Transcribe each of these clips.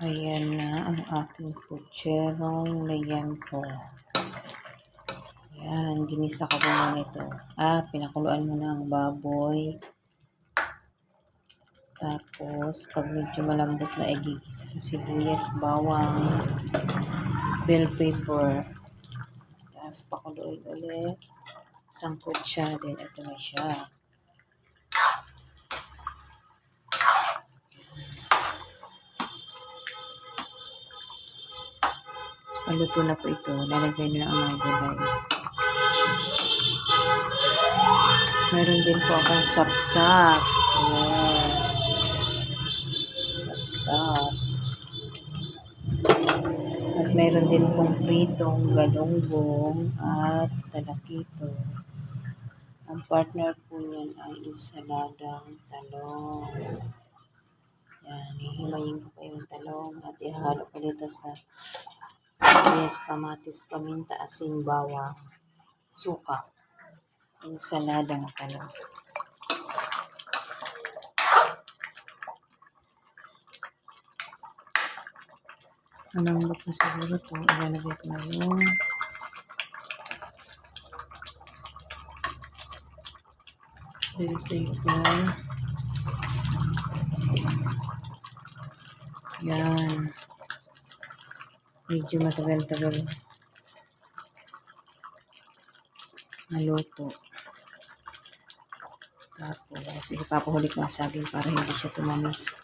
Ayan na ang aking putserong liempo. Ayan, ginisa ko muna ito. Pinakuluan mo na ang baboy. Tapos, pag medyo malambot na, igigisa sa sibuyas, bawang, bell pepper. Tapos, pakuluin ulit. Sangkot siya. Then, ito na siya. Paluto na po ito. Lalagay na ang mga gulay. Meron din po akong sapsap. Ayan. Sapsap. At meron din pong pritong galunggong at talakito. Ang partner po niyan ay isaladang talong. Yan, hihimayin ko pa yung talong at ihalo ko dito sa sibuyas, kamatis, paminta, asin, bawang, suka. Insaladang talong. Malambot na siguro ito. Ilalagay ko na yung bell pepper. Yan. Medyo matagal-tagal maluto. Tapos, ipapahuli ko ang saging para hindi siya tumamis.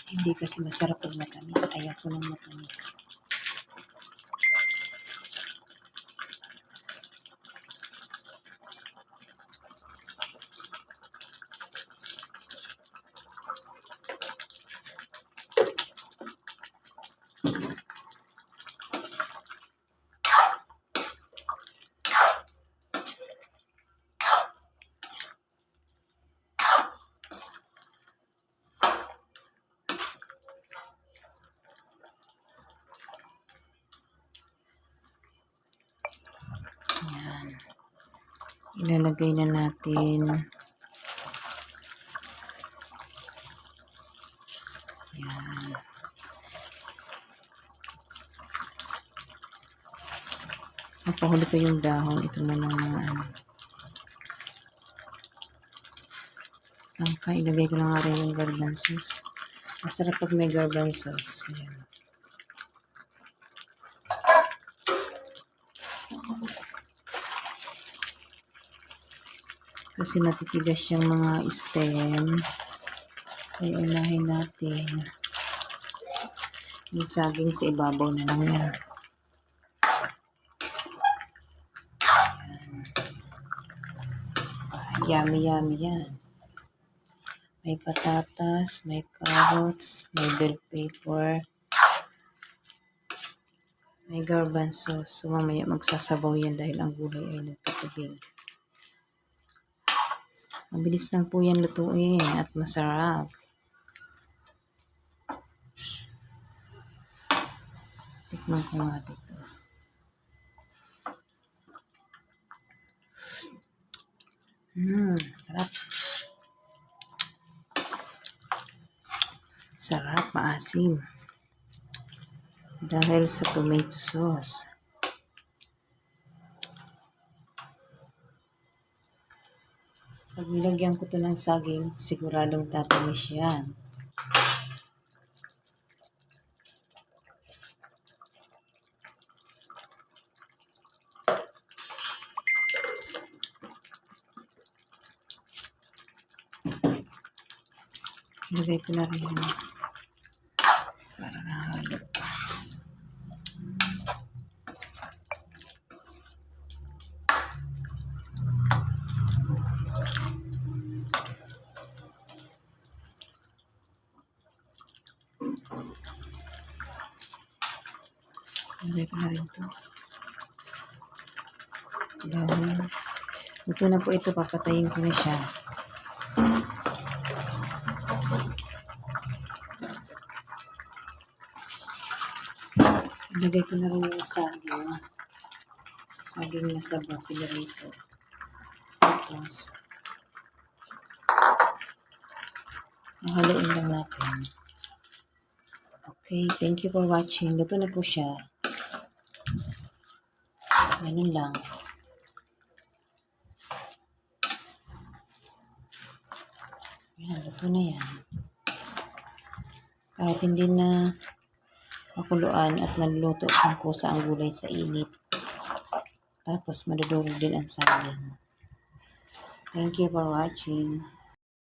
Hindi kasi masarap pag matamis. Ayaw ko ng matamis. Yan. Ilalagay na natin. Yan. Napahuli ko yung dahon. Ito na mga tangka. Ilagay ko na nga rin yung garbanzos. Masarap pag may garbanzos. Yan. Kasi matitigas yung mga stem. Kaya unahin natin. Yung saging sa ibabaw na lang yan. Yummy, yummy yan. May patatas, may carrots, may bell pepper, may garbanzos. So, mamaya magsasabaw yan dahil ang gulay ay nagtatubig. Mabilis lang po yan lutuin at masarap. Tikman ko nga dito. Sarap. Sarap, maasim. Dahil sa tomato sauce. Pag nilagyan ko to ng saging, siguradong tatamis yan. Ilagay ko na rin para nahalo. Ilagay ko na rin ito. Dahon. Ito na po ito. Papatayin ko na siya. Ilagay ko na rin yung saging. Saging na sa bakilito. Tapos, haluin lang natin. Okay. Okay, thank you for watching. Luto na po siya. Ganun lang. Yan, luto na yan. Kahit hindi na makuluan at nagluto ang kusa ang gulay sa init. Tapos madudurog din ang saging. Thank you for watching.